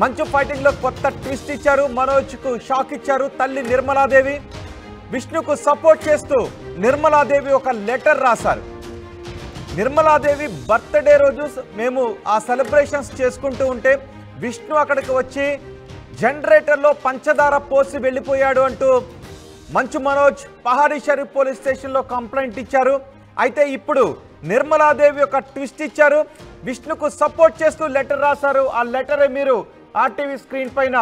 మంచు ఫైటింగ్ లో కొత్త ట్విస్ట్ ఇచ్చారు. మనోజ్ కు షాక్ ఇచ్చారు తల్లి నిర్మలాదేవి. విష్ణుకు సపోర్ట్ చేస్తూ నిర్మలాదేవి ఒక లెటర్ రాశారు. నిర్మలాదేవి బర్త్డే రోజు మేము ఆ సెలబ్రేషన్స్ చేసుకుంటూ ఉంటే విష్ణు అక్కడికి వచ్చి జనరేటర్లో పంచదార పోసి వెళ్ళిపోయాడు అంటూ మంచు మనోజ్ పహాడీ షరీఫ్ పోలీస్ స్టేషన్లో కంప్లైంట్ ఇచ్చారు. అయితే ఇప్పుడు నిర్మలాదేవి ఒక ట్విస్ట్ ఇచ్చారు. విష్ణుకు సపోర్ట్ చేస్తూ లెటర్ రాశారు. ఆ లెటరే మీరు ఆర్టీవీ స్క్రీన్ పైన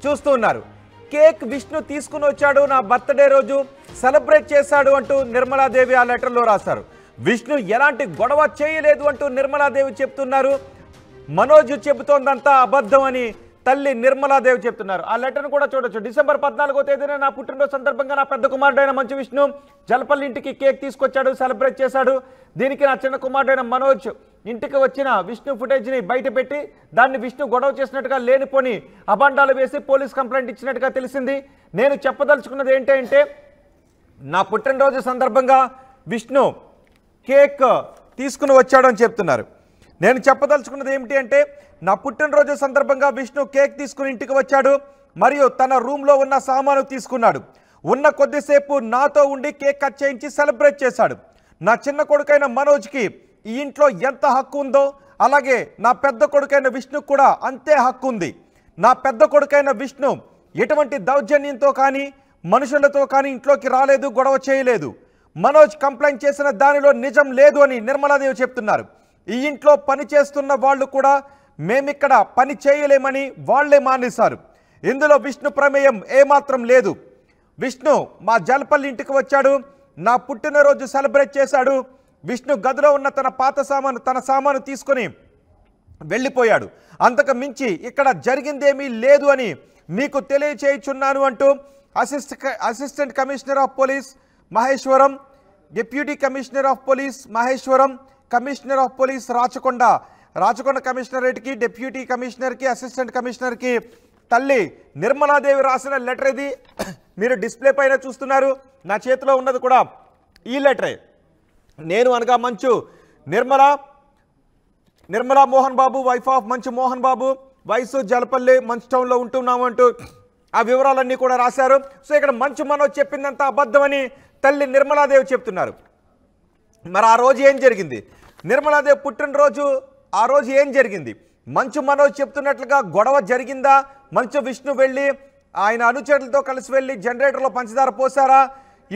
చూస్తూ ఉన్నారు. కేక్ విష్ణు తీసుకుని వచ్చాడు, నా బర్త్డే రోజు సెలబ్రేట్ చేశాడు అంటూ నిర్మలాదేవి ఆ లెటర్లో రాశారు. విష్ణు ఎలాంటి గొడవ చేయలేదు అంటూ నిర్మలాదేవి చెప్తున్నారు. మనోజ్ చెబుతోందంతా అబద్ధం అని తల్లి నిర్మలాదేవి చెప్తున్నారు. ఆ లెటర్ను కూడా చూడొచ్చు. డిసెంబర్ 14వ తేదీన నా పుట్టినరోజు సందర్భంగా నా పెద్ద కుమారుడైన మంచు విష్ణు జలపల్లి ఇంటికి కేక్ తీసుకొచ్చాడు, సెలబ్రేట్ చేశాడు. దీనికి నా చిన్న కుమారుడైన మనోజ్ ఇంటికి వచ్చిన విష్ణు ఫుటేజ్ని బయట పెట్టి దాన్ని విష్ణు గొడవ చేసినట్టుగా లేనిపోని అబాండాలు వేసి పోలీస్ కంప్లైంట్ ఇచ్చినట్టుగా తెలిసింది. నేను చెప్పదలుచుకున్నది ఏంటంటే నా పుట్టినరోజు సందర్భంగా విష్ణు కేక్ తీసుకుని వచ్చాడు అని చెప్తున్నారు. నేను చెప్పదలుచుకున్నది ఏమిటి అంటే నా పుట్టినరోజు సందర్భంగా విష్ణు కేక్ తీసుకుని ఇంటికి వచ్చాడు మరియు తన రూమ్లో ఉన్న సామాను తీసుకున్నాడు. ఉన్న కొద్దిసేపు నాతో ఉండి కేక్ కట్ చేయించి సెలబ్రేట్ చేశాడు. నా చిన్న కొడుకైన మనోజ్కి ఈ ఇంట్లో ఎంత హక్కు ఉందో అలాగే నా పెద్ద కొడుకైన విష్ణుకు కూడా అంతే హక్కు ఉంది. నా పెద్ద కొడుకైన విష్ణు ఎటువంటి దౌర్జన్యంతో కానీ మనుషులతో కానీ ఇంట్లోకి రాలేదు, గొడవ చేయలేదు. మనోజ్ కంప్లైంట్ చేసిన దానిలో నిజం లేదు అని నిర్మలాదేవి చెప్తున్నారు. ఈ ఇంట్లో పని చేస్తున్న వాళ్ళు కూడా మేమిక్కడ పని చేయలేమని వాళ్లే మానేశారు. ఇందులో విష్ణు ప్రమేయం ఏమాత్రం లేదు. విష్ణు మా జలపల్లి ఇంటికి వచ్చాడు, నా పుట్టినరోజు సెలబ్రేట్ చేశాడు. విష్ణు గదిలో ఉన్న తన సామాను తీసుకొని వెళ్ళిపోయాడు. అంతకు మించి ఇక్కడ జరిగిందేమీ లేదు అని మీకు తెలియచేయుచున్నాను అంటూ assistant commissioner of police Maheshwaram, deputy commissioner of police Maheshwaram, commissioner of police Rachakonda కమిషనరేట్కి, డిప్యూటీ కమిషనర్కి, అసిస్టెంట్ కమిషనర్కి తల్లి నిర్మలాదేవి రాసిన లెటర్ ఇది. మీరు డిస్ప్లే పైన చూస్తున్నారు. నా చేతిలో ఉన్నది కూడా ఈ లెటరే. నేను అనగా మంచు నిర్మలా మోహన్ బాబు, వైఫ్ ఆఫ్ మంచు మోహన్ బాబు, వయసు జలపల్లి మంచు టౌన్లో ఉంటున్నాము అంటూ ఆ వివరాలన్నీ కూడా రాశారు. సో ఇక్కడ మంచు మనోజ్ చెప్పిందంతా అబద్ధమని తల్లి నిర్మలాదేవి చెప్తున్నారు. మరి ఆ రోజు ఏం జరిగింది? నిర్మలాదేవి పుట్టినరోజు ఆ రోజు ఏం జరిగింది? మంచు మనోజ్ చెప్తున్నట్లుగా గొడవ జరిగిందా? మంచు విష్ణు వెళ్ళి ఆయన అనుచరులతో కలిసి వెళ్ళి జనరేటర్లో పంచదార పోసారా?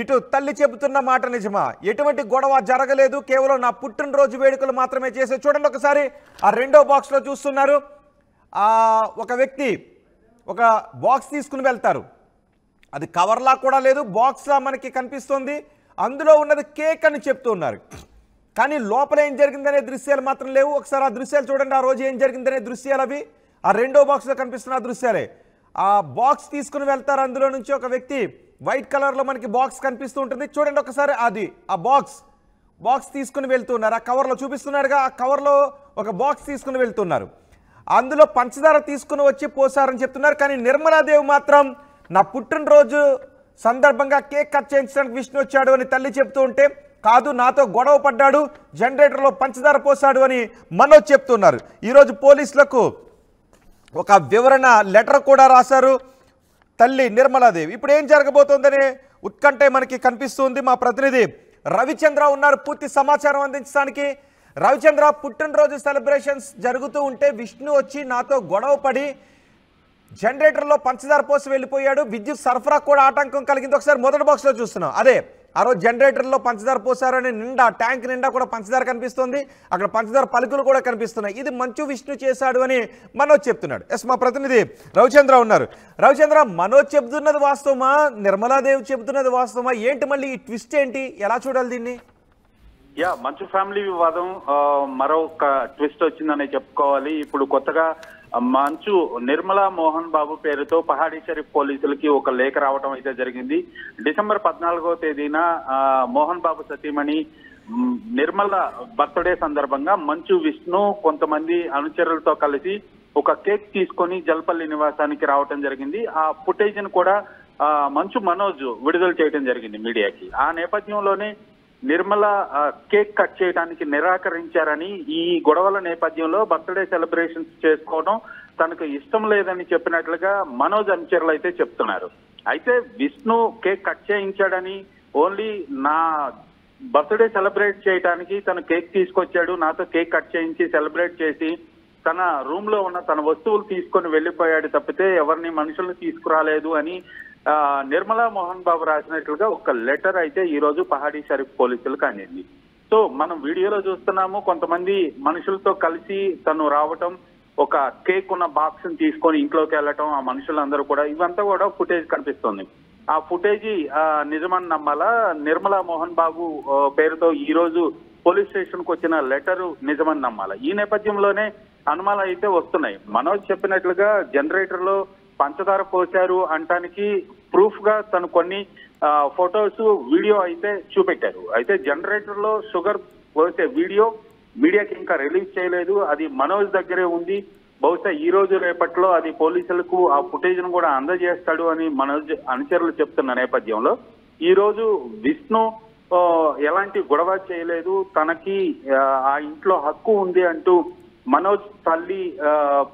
ఇటు తల్లి చెబుతున్న మాట నిజమా? ఎటువంటి గొడవ జరగలేదు, కేవలం నా పుట్టినరోజు వేడుకలు మాత్రమే చేసే. చూడండి ఒకసారి ఆ రెండో బాక్స్లో చూస్తున్నారు. ఒక వ్యక్తి ఒక బాక్స్ తీసుకుని వెళ్తారు. అది కవర్లా కూడా లేదు, బాక్స్లా మనకి కనిపిస్తుంది. అందులో ఉన్నది కేక్ అని చెప్తూ ఉన్నారు. కానీ లోపల ఏం జరిగిందనే దృశ్యాలు మాత్రం లేవు. ఒకసారి ఆ దృశ్యాలు చూడండి. ఆ రోజు ఏం జరిగిందనే దృశ్యాలు అవి ఆ రెండో బాక్స్లో కనిపిస్తున్న దృశ్యాలే. ఆ బాక్స్ తీసుకుని వెళ్తారు. అందులో నుంచి ఒక వ్యక్తి వైట్ కలర్లో మనకి బాక్స్ కనిపిస్తూ ఉంటుంది. చూడండి ఒకసారి, అది ఆ బాక్స్ తీసుకుని వెళ్తున్నారు. ఆ కవర్లో చూపిస్తున్నారుగా, ఆ కవర్లో ఒక బాక్స్ తీసుకుని వెళ్తున్నారు. అందులో పంచదార తీసుకుని వచ్చి పోసారని చెప్తున్నారు. కానీ నిర్మలాదేవి మాత్రం నా పుట్టినరోజు సందర్భంగా కేక్ కట్ చేయించడానికి విష్ణు వచ్చాడు అని తల్లి చెప్తూ ఉంటే, కాదు నాతో గొడవ పడ్డాడు, జనరేటర్లో పంచదార పోసాడు అని మనోజ్ చెప్తున్నారు. ఈరోజు పోలీసులకు ఒక వివరణ లెటర్ కూడా రాశారు తల్లి నిర్మలాదేవి. ఇప్పుడు ఏం జరగబోతోందనే ఉత్కంఠ మనకి కనిపిస్తుంది. మా ప్రతినిధి రవిచంద్ర ఉన్నారు పూర్తి సమాచారం అందించడానికి. రవిచంద్ర, పుట్టినరోజు సెలబ్రేషన్స్ జరుగుతూ ఉంటే విష్ణు వచ్చి నాతో గొడవ పడి జనరేటర్లో పంచదార పోసి వెళ్ళిపోయాడు. విద్యుత్ సరఫరా కూడా ఆటంకం కలిగింది. ఒకసారి మొదటి బాక్స్లో చూస్తున్నాం. అదే ఆ రోజు జనరేటర్లో పంచదార పోసారని ట్యాంక్ నిండా కూడా పంచదార కనిపిస్తుంది. అక్కడ పంచదార పలుకులు కూడా కనిపిస్తున్నాయి. ఇది మంచు విష్ణు చేశాడు అని మనోజ్ చెప్తున్నాడు. ఎస్, మా ప్రతినిధి రవిచంద్ర ఉన్నారు. రవిచంద్ర, మనోజ్ చెబుతున్నది వాస్తవమా, నిర్మలాదేవి చెబుతున్నది వాస్తవమా? ఏంటి మళ్ళీ ఈ ట్విస్ట్ ఏంటి? ఎలా చూడాలి దీన్ని? మంచు ఫ్యామిలీ వివాదం మరొక ట్విస్ట్ వచ్చిందని చెప్పుకోవాలి. ఇప్పుడు కొత్తగా మంచు నిర్మలా మోహన్ బాబు పేరుతో పహాడీ షరీఫ్ పోలీసులకి ఒక లేఖ రావడం అయితే జరిగింది. డిసెంబర్ 14వ తేదీన మోహన్ బాబు సతీమణి నిర్మల బర్త్డే సందర్భంగా మంచు విష్ణు కొంతమంది అనుచరులతో కలిసి ఒక కేక్ తీసుకొని జలపల్లి నివాసానికి రావడం జరిగింది. ఆ ఫుటేజ్ ను కూడా మంచు మనోజ్ విడుదల చేయడం జరిగింది మీడియాకి. ఆ నేపథ్యంలోనే నిర్మల కేక్ కట్ చేయడానికి నిరాకరించారని, ఈ గొడవల నేపథ్యంలో బర్త్డే సెలబ్రేషన్స్ చేసుకోవడం తనకు ఇష్టం లేదని చెప్పినట్లుగా మనోజ్ అనుచరులు అయితే చెప్తున్నారు. అయితే విష్ణు కేక్ కట్ చేయించాడని, ఓన్లీ నా బర్త్డే సెలబ్రేట్ చేయడానికి తను కేక్ తీసుకొచ్చాడు, నాతో కేక్ కట్ చేయించి సెలబ్రేట్ చేసి తన రూమ్ లో ఉన్న తన వస్తువులు తీసుకొని వెళ్లిపోయాడు తప్పితే ఎవరిని మనుషుల్ని తీసుకురాలేదు అని నిర్మలా మోహన్ బాబు రాసినట్లుగా ఒక లెటర్ అయితే ఈ రోజు పహాడీ షరీఫ్ పోలీసులకు అందింది. సో మనం వీడియోలో చూస్తున్నాము, కొంతమంది మనుషులతో కలిసి తను రావటం, ఒక కేక్ ఉన్న బాక్స్ ని తీసుకొని ఇంట్లోకి వెళ్ళటం, ఆ మనుషులందరూ కూడా, ఇవంతా కూడా ఫుటేజ్ కనిపిస్తుంది. ఆ ఫుటేజ్ నిజమని నమ్మాలా? నిర్మలా మోహన్ బాబు పేరుతో ఈ రోజు పోలీస్ స్టేషన్ కు వచ్చిన లెటర్ నిజమని నమ్మాలా? ఈ నేపథ్యంలోనే అనుమానాలు అయితే వస్తున్నాయి. మనోజ్ చెప్పినట్లుగా జనరేటర్ లో పంచదార పోశారు అంటానికి ప్రూఫ్ గా తను కొన్ని ఫొటోస్, వీడియో అయితే చూపెట్టారు. అయితే జనరేటర్ లో షుగర్ పోసే వీడియో మీడియాకి ఇంకా రిలీజ్ చేయలేదు, అది మనోజ్ దగ్గరే ఉంది. బహుశా ఈ రోజు రేపట్లో అది పోలీసులకు ఆ ఫుటేజ్ ను కూడా అందజేస్తాడు అని మనోజ్ అనుచరులు చెప్తున్న నేపథ్యంలో ఈ రోజు విష్ణు ఎలాంటి గొడవ చేయలేదు, తనకి ఆ ఇంట్లో హక్కు ఉంది అంటూ మనోజ్ తల్లి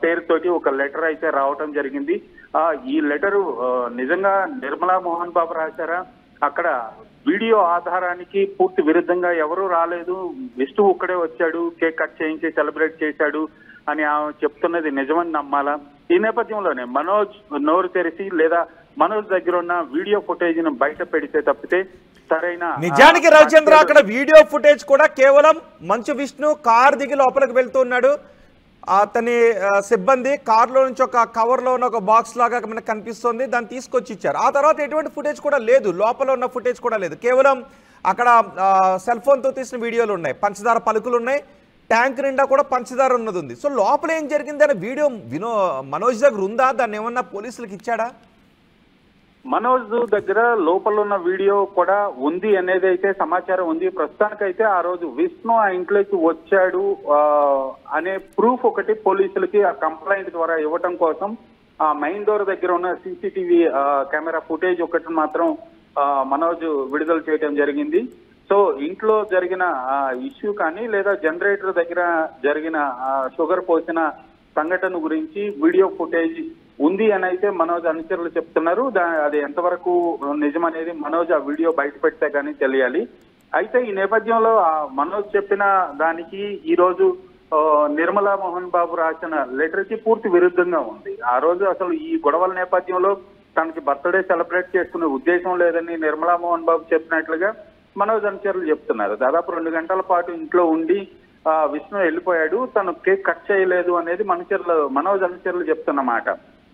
పేరుతోటి ఒక లెటర్ అయితే రావటం జరిగింది. ఈ లెటరు నిజంగా నిర్మలా మోహన్ బాబు రాశారా? అక్కడ వీడియో ఆధారానికి పూర్తి విరుద్ధంగా ఎవరూ రాలేదు, విష్ణు ఒక్కడే వచ్చాడు, కేక్ కట్ చేయించి సెలబ్రేట్ చేశాడు అని ఆమె చెప్తున్నది నిజమని నమ్మాలా? ఈ నేపథ్యంలోనే మనోజ్ నోరు తెరిచి లేదా మనోజ్ దగ్గర ఉన్న వీడియో ఫుటేజ్ ను బయట పెడితే తప్పితే సరైన, నిజానికి రవిచంద్ర అక్కడ వీడియో ఫుటేజ్ కూడా కేవలం మంచు విష్ణు కార్ దిగి లోపలికి వెళ్తున్నాడు, అతని సిబ్బంది కారులో నుంచి ఒక కవర్ లో ఉన్న ఒక బాక్స్ లాగా మనకు కనిపిస్తుంది, దాన్ని తీసుకొచ్చి ఇచ్చారు. ఆ తర్వాత ఎటువంటి ఫుటేజ్ కూడా లేదు, లోపల ఉన్న ఫుటేజ్ కూడా లేదు, కేవలం అక్కడ సెల్ ఫోన్ తో తీసిన వీడియోలు ఉన్నాయి, పంచదార పలుకులు ఉన్నాయి, ట్యాంక్ నిండా కూడా పంచదార ఉన్నది ఉంది. సో లోపల ఏం జరిగింది అనే వీడియో మనోజ్ దగ్గర ఉందా? దాన్ని ఏమన్నా పోలీసులకు ఇచ్చాడా? మనోజ్ దగ్గర లోపల ఉన్న వీడియో కూడా ఉంది అనేది అయితే సమాచారం ఉంది. ప్రస్తుతానికైతే ఆ రోజు విష్ణు ఆ ఇంట్లోకి వచ్చాడు అనే ప్రూఫ్ ఒకటి పోలీసులకి ఆ కంప్లైంట్ ద్వారా ఇవ్వటం కోసం ఆ మెయిన్ డోర్ దగ్గర ఉన్న సీసీటీవీ కెమెరా ఫుటేజ్ ఒకటి మాత్రం మనోజ్ విడుదల చేయడం జరిగింది. సో ఇంట్లో జరిగిన ఇష్యూ కానీ లేదా జనరేటర్ దగ్గర జరిగిన షుగర్ పోసిన సంఘటన గురించి వీడియో ఫుటేజ్ ఉంది అని అయితే మనోజ్ అనుచరులు చెప్తున్నారు. అది ఎంతవరకు నిజమనేది మనోజ్ ఆ వీడియో బయట పెడితే కానీ తెలియాలి. అయితే ఈ నేపథ్యంలో మనోజ్ చెప్పిన దానికి ఈ రోజు నిర్మలా మోహన్ బాబు రాసిన లెటర్ కి పూర్తి విరుద్ధంగా ఉంది. ఆ రోజు అసలు ఈ గొడవల నేపథ్యంలో తనకి బర్త్డే సెలబ్రేట్ చేసుకునే ఉద్దేశం లేదని నిర్మలా మోహన్ బాబు చెప్పినట్లుగా మనోజ్ అనుచరులు చెప్తున్నారు. దాదాపు 2 గంటల పాటు ఇంట్లో ఉండి విష్ణు వెళ్ళిపోయాడు, తను కేక్ కట్ చేయలేదు అనేది మనోజ్ అనుచరులు చెప్తున్న మాట.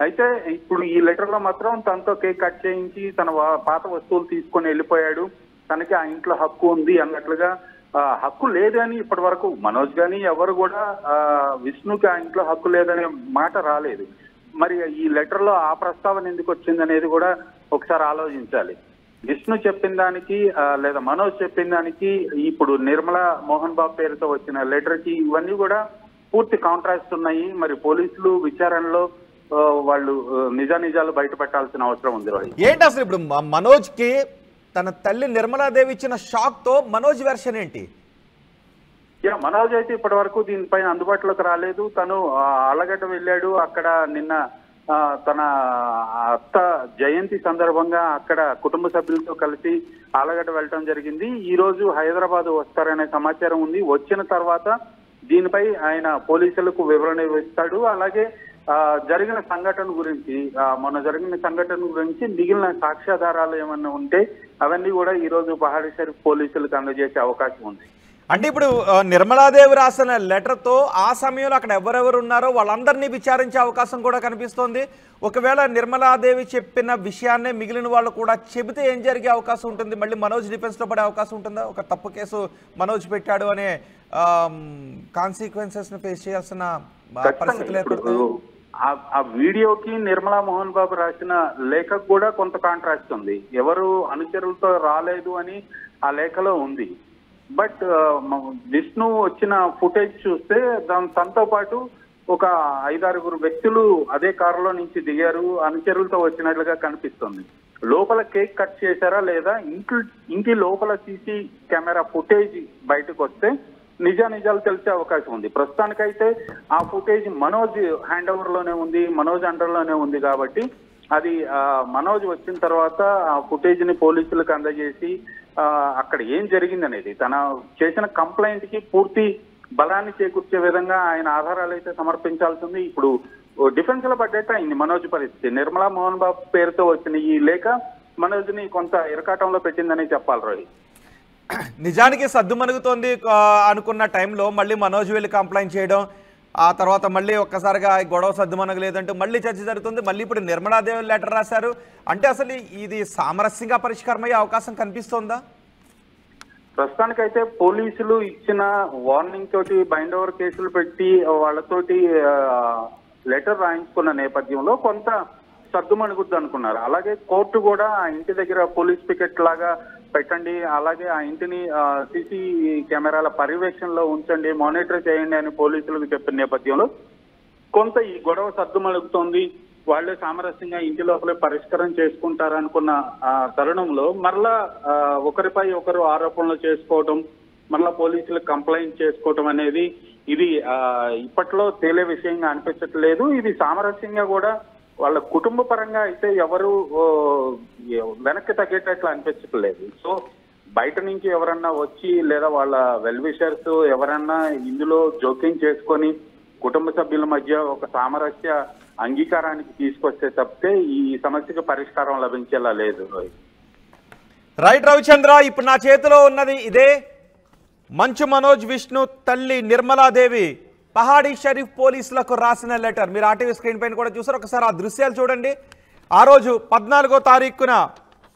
అయితే ఇప్పుడు ఈ లెటర్ లో మాత్రం తనతో కేక్ కట్ చేయించి తన పాత వస్తువులు తీసుకొని వెళ్ళిపోయాడు, తనకి ఆ ఇంట్లో హక్కు ఉంది అన్నట్లుగా, హక్కు లేదని ఇప్పటి వరకు మనోజ్ గాని ఎవరు కూడా విష్ణుకి ఆ ఇంట్లో హక్కు లేదనే మాట రాలేదు. మరి ఈ లెటర్ లో ఆ ప్రస్తావన ఎందుకు వచ్చింది అనేది కూడా ఒకసారి ఆలోచించాలి. విష్ణు చెప్పిన దానికి లేదా మనోజ్ చెప్పిన దానికి ఇప్పుడు నిర్మలా మోహన్ బాబు పేరుతో వచ్చిన లెటర్ కి ఇవన్నీ కూడా పూర్తి కాంట్రాస్ట్ ఉన్నాయి. మరి పోలీసులు విచారణలో వాళ్ళు నిజాలు బయట పెట్టాల్సిన అవసరం ఉంది. ఏంటి అసలు ఇప్పుడు మనోజ్ కి తన తల్లి నిర్మలాదేవి ఇచ్చిన షాక్ తో మనోజ్ వెర్షన్ ఏంటి? మనోజ్ అయితే ఇప్పటి వరకు దీనిపైన అందుబాటులోకి రాలేదు. తను ఆలగడ్డ వెళ్ళాడు, అక్కడ నిన్న తన అత్త జయంతి సందర్భంగా అక్కడ కుటుంబ సభ్యులతో కలిసి ఆలగడ్డ వెళ్ళటం జరిగింది. ఈ రోజు హైదరాబాద్ వస్తారనే సమాచారం ఉంది. వచ్చిన తర్వాత దీనిపై ఆయన పోలీసులకు వివరణ ఇస్తాడు. అలాగే జరిగిన సంఘటన గురించి, మొన్న జరిగిన సంఘటన గురించి మిగిలిన సాక్ష్యాధారాలు ఏమన్నా ఉంటే అవన్నీ కూడా ఈ రోజు పహాడీ షరీఫ్ పోలీసులకు అందజేసే అవకాశం ఉంది. అంటే ఇప్పుడు నిర్మలాదేవి రాసిన లెటర్తో ఆ సమయంలో అక్కడ ఎవరెవరు ఉన్నారో వాళ్ళందరినీ విచారించే అవకాశం కూడా కనిపిస్తోంది. ఒకవేళ నిర్మలాదేవి చెప్పిన విషయాన్నే మిగిలిన వాళ్ళు కూడా చెబితే ఏం జరిగే అవకాశం ఉంటుంది? మళ్ళీ మనోజ్ డిఫెన్స్లో పడే అవకాశం ఉంటుందా? ఒక తప్పు కేసు మనోజ్ పెట్టాడు అనే కాన్సిక్వెన్సెస్ ని ఫేస్ చేయాల్సిన పరిస్థితులు ఏర్పడుతుంది. ఆ వీడియోకి నిర్మలా మోహన్ బాబు రాసిన లేఖకు కూడా కొంత కాంట్రాస్ట్ ఉంది. ఎవరు అనుచరులతో రాలేదు అని ఆ లేఖలో ఉంది. బట్ విష్ణు వచ్చిన ఫుటేజ్ చూస్తే తనతో పాటు ఒక 5-6 వ్యక్తులు అదే కారులో నుంచి దిగారు, అనుచరులతో వచ్చినట్లుగా కనిపిస్తుంది. లోపల కేక్ కట్ చేశారా లేదా ఇంటి లోపల సీసీ కెమెరా ఫుటేజ్ బయటకు వస్తే నిజాలు తెలిసే అవకాశం ఉంది. ప్రస్తుతానికైతే ఆ ఫుటేజ్ మనోజ్ హ్యాండ్ ఓవర్ లోనే ఉంది, మనోజ్ అండర్ లోనే ఉంది కాబట్టి అది మనోజ్ వచ్చిన తర్వాత ఆ ఫుటేజ్ ని పోలీసులకు అందజేసి అక్కడ ఏం జరిగింది అనేది తన చేసిన కంప్లైంట్ కి పూర్తి బలాన్ని చేకూర్చే విధంగా ఆయన ఆధారాలు అయితే సమర్పించాల్సింది. ఇప్పుడు డిఫెన్స్ లో పడ్డట్టు అయింది మనోజ్ పరిస్థితి. నిర్మలా మోహన్ బాబు పేరుతో వచ్చిన ఈ లేఖ మనోజ్ ని కొంత ఇరకాటంలో పెట్టిందని చెప్పాలి రోహిత్. నిజానికి సద్దుమణుగుతోంది అనుకున్న టైంలో మళ్ళీ మనోజ్ వెళ్ళి కంప్లైంట్ చేయడం, ఆ తర్వాత మళ్ళీ ఒక్కసారిగా గొడవ సద్దుమణగలేదంటూ మళ్ళీ చర్చ జరుగుతుంది. మళ్ళీ ఇప్పుడు నిర్మలాదేవి లెటర్ రాశారు అంటే అసలు ఇది సామరస్యంగా పరిష్కారం అయ్యే అవకాశం కనిపిస్తోందా? ప్రస్తుతానికైతే పోలీసులు ఇచ్చిన వార్నింగ్ తోటి బైండ్ ఓవర్ కేసులు పెట్టి వాళ్ళతోటి లెటర్ రాయించుకున్న నేపథ్యంలో కొంత సర్దుమణుగుద్దు అనుకున్నారు. అలాగే కోర్టు కూడా ఆ ఇంటి దగ్గర పోలీస్ పికెట్ లాగా పెట్టండి, అలాగే ఆ ఇంటిని సీసీ కెమెరాల పర్యవేక్షణలో ఉంచండి, మానిటర్ చేయండి అని పోలీసులకు చెప్పిన నేపథ్యంలో కొంత ఈ గొడవ సర్దుమణుగుతోంది. వాళ్లే సామరస్యంగా ఇంటి లోపలే పరిష్కారం చేసుకుంటారనుకున్న తరుణంలో మరలా ఒకరిపై ఒకరు ఆరోపణలు చేసుకోవటం, మరలా పోలీసులకు కంప్లైంట్ చేసుకోవటం అనేది ఇది ఇప్పట్లో తేలే విషయంగా అనిపించట్లేదు. ఇది సామరస్యంగా కూడా వాళ్ళ కుటుంబ పరంగా అయితే ఎవరు వెనక్కి తగ్గేటట్లు అనిపించట్లేదు. సో బయట నుంచి ఎవరన్నా వచ్చి లేదా వాళ్ళ వెల్ విషర్స్ ఎవరన్నా ఇందులో జోక్యం చేసుకొని కుటుంబ సభ్యుల మధ్య ఒక సామరస్య అంగీకారానికి తీసుకొస్తే తప్పితే ఈ సమస్యకు పరిష్కారం లభించేలా లేదు. రైట్ రవిచంద్ర, ఇప్పుడు నా చేతిలో ఉన్నది ఇదే మంచు మనోజ్ విష్ణు తల్లి నిర్మలాదేవి పహాడీ షరీఫ్ పోలీసులకు రాసిన లెటర్. మీరు ఆర్టీవీ స్క్రీన్ పైన కూడా చూసారు, ఒకసారి ఆ దృశ్యాలు చూడండి. ఆ రోజు 14వ తారీఖున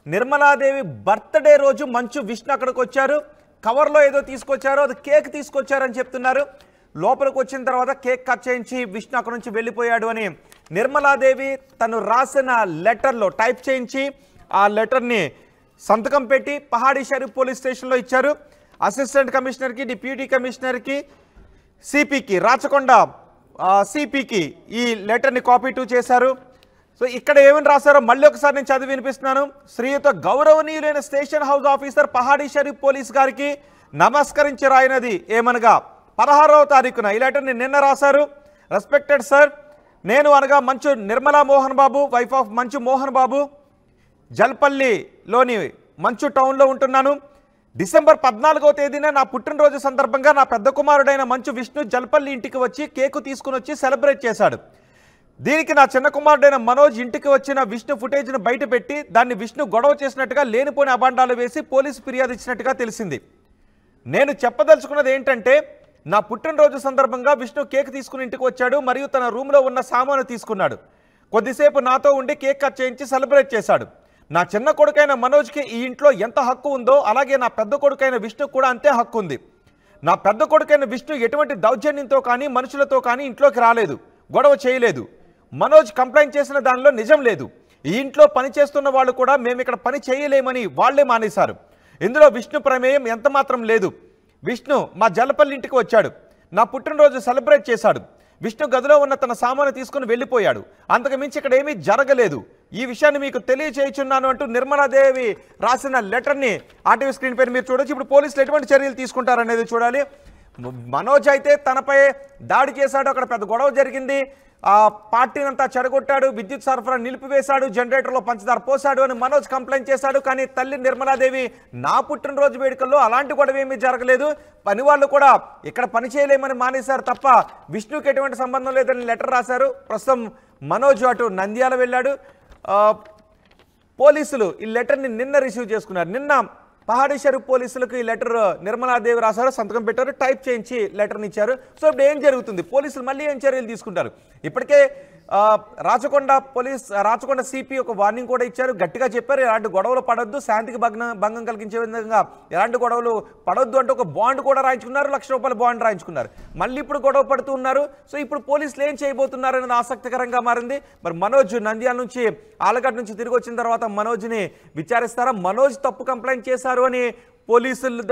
నిర్మలాదేవి బర్త్డే రోజు మంచు విష్ణు అక్కడికి వచ్చారు. కవర్లో ఏదో తీసుకొచ్చారు, అది కేక్ తీసుకొచ్చారని చెప్తున్నారు. లోపలికి వచ్చిన తర్వాత కేక్ కట్ చేయించి విష్ణు అక్కడ నుంచి వెళ్ళిపోయాడు అని నిర్మలాదేవి తను రాసిన లెటర్లో టైప్ చేయించి ఆ లెటర్ని సంతకం పెట్టి పహాడీ షరీఫ్ పోలీస్ స్టేషన్లో ఇచ్చారు. అసిస్టెంట్ కమిషనర్కి, డిప్యూటీ కమిషనర్కి, సిపికి, రాచకొండ సిపికి ఈ లెటర్ని కాపీ 2 చేశారు. సో ఇక్కడ ఏమని రాశారో మళ్ళీ ఒకసారి నేను చదివి వినిపిస్తున్నాను. శ్రీయుత గౌరవనీయులైన station house officer Pahadi Sharif police గారికి నమస్కరించి రాయినది ఏమనగా 16వ తారీఖున ఈ లెటర్ని నిన్న రాశారు. రెస్పెక్టెడ్ సార్, నేను అనగా మంచు నిర్మలా మోహన్ బాబు, వైఫ్ ఆఫ్ మంచు మోహన్ బాబు, జల్పల్లిలోని మంచు టౌన్లో ఉంటున్నాను. డిసెంబర్ 14వ తేదీన నా పుట్టినరోజు సందర్భంగా నా పెద్ద కుమారుడైన మంచు విష్ణు జల్పల్లి ఇంటికి వచ్చి కేకు తీసుకుని వచ్చి సెలబ్రేట్ చేశాడు. దీనికి నా చిన్న కుమారుడైన మనోజ్ ఇంటికి వచ్చిన విష్ణు ఫుటేజ్ను బయట పెట్టి దాన్ని విష్ణు గొడవ చేసినట్టుగా లేనిపోని అబాండాలు వేసి పోలీసు ఫిర్యాదు ఇచ్చినట్టుగా తెలిసింది. నేను చెప్పదలుచుకున్నది ఏంటంటే నా పుట్టినరోజు సందర్భంగా విష్ణు కేక్ తీసుకుని ఇంటికి వచ్చాడు మరియు తన రూమ్లో ఉన్న సామాను తీసుకున్నాడు. కొద్దిసేపు నాతో ఉండి కేక్ కట్ చేయించి సెలబ్రేట్ చేశాడు. నా చిన్న కొడుకైన మనోజ్కి ఈ ఇంట్లో ఎంత హక్కు ఉందో అలాగే నా పెద్ద కొడుకైన విష్ణు కూడా అంతే హక్కు ఉంది. నా పెద్ద కొడుకైన విష్ణు ఎటువంటి దౌర్జన్యంతో కానీ మనుషులతో కానీ ఇంట్లోకి రాలేదు, గొడవ చేయలేదు. మనోజ్ కంప్లైంట్ చేసిన దానిలో నిజం లేదు. ఈ ఇంట్లో పని చేస్తున్న వాళ్ళు కూడా మేము ఇక్కడ పని చేయలేమని వాళ్లే మానేశారు. ఇందులో విష్ణు ప్రమేయం ఎంత మాత్రం లేదు. విష్ణు మా జలపల్లి ఇంటికి వచ్చాడు, నా పుట్టినరోజు సెలబ్రేట్ చేశాడు. విష్ణు గదిలో ఉన్న తన సామాను తీసుకుని వెళ్ళిపోయాడు. అంతకు మించి ఇక్కడ ఏమీ జరగలేదు. ఈ విషయాన్ని మీకు తెలియచేయుచున్నాను అంటూ నిర్మలాదేవి రాసిన లెటర్ని ఆర్టీవీ స్క్రీన్ పైన మీరు చూడొచ్చు. ఇప్పుడు పోలీసులు ఎటువంటి చర్యలు తీసుకుంటారనేది చూడాలి. మనోజ్ అయితే తనపై దాడి చేశాడు, అక్కడ పెద్ద గొడవ జరిగింది, ఆ పార్టీని అంతా చెడగొట్టాడు, విద్యుత్ సరఫరా నిలిపివేశాడు, జనరేటర్లో పంచదార పోశాడు అని మనోజ్ కంప్లైంట్ చేశాడు. కానీ తల్లి నిర్మలాదేవి నా పుట్టినరోజు వేడుకల్లో అలాంటి గొడవ ఏమీ జరగలేదు, పని వాళ్ళు కూడా ఇక్కడ పని చేయలేమని మానేశారు తప్ప విష్ణుకి ఎటువంటి సంబంధం లేదని లెటర్ రాశారు. ప్రస్తుతం మనోజ్ అటు నంద్యాల వెళ్ళాడు. పోలీసులు ఈ లెటర్ని నిన్న రిసీవ్ చేసుకున్నారు. నిన్న పహాడీ షరీఫ్ పోలీసులకు ఈ లెటర్ నిర్మలాదేవి రాశారు, సంతకం పెట్టారు, టైప్ చేయించి లెటర్ని ఇచ్చారు. సో ఇప్పుడు ఏం జరుగుతుంది, పోలీసులు మళ్ళీ ఏం చర్యలు తీసుకుంటారు? ఇప్పటికే రాచకొండ సిపి ఒక వార్నింగ్ కూడా ఇచ్చారు, గట్టిగా చెప్పారు ఎలాంటి గొడవలు పడొద్దు, శాంతికి భంగం కలిగించే విధంగా ఎలాంటి గొడవలు పడొద్దు అంటే ఒక బాండ్ కూడా రాయించుకున్నారు, ₹1,00,000 బాండ్ రాయించుకున్నారు. మళ్ళీ ఇప్పుడు గొడవ పడుతూ ఉన్నారు. సో ఇప్పుడు పోలీసులు ఏం చేయబోతున్నారు అనేది ఆసక్తికరంగా మారింది. మరి మనోజ్ నంద్యాల నుంచి ఆలగడ్డ నుంచి తిరిగి వచ్చిన తర్వాత మనోజ్ని విచారిస్తారా? మనోజ్ తప్పు కంప్లైంట్ చేశారు అని పోలీసులు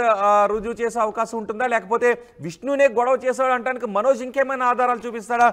రుజువు చేసే అవకాశం ఉంటుందా, లేకపోతే విష్ణునే గొడవ చేశాడు అనడానికి మనోజ్ ఇంకేమైనా ఆధారాలు చూపిస్తాడా?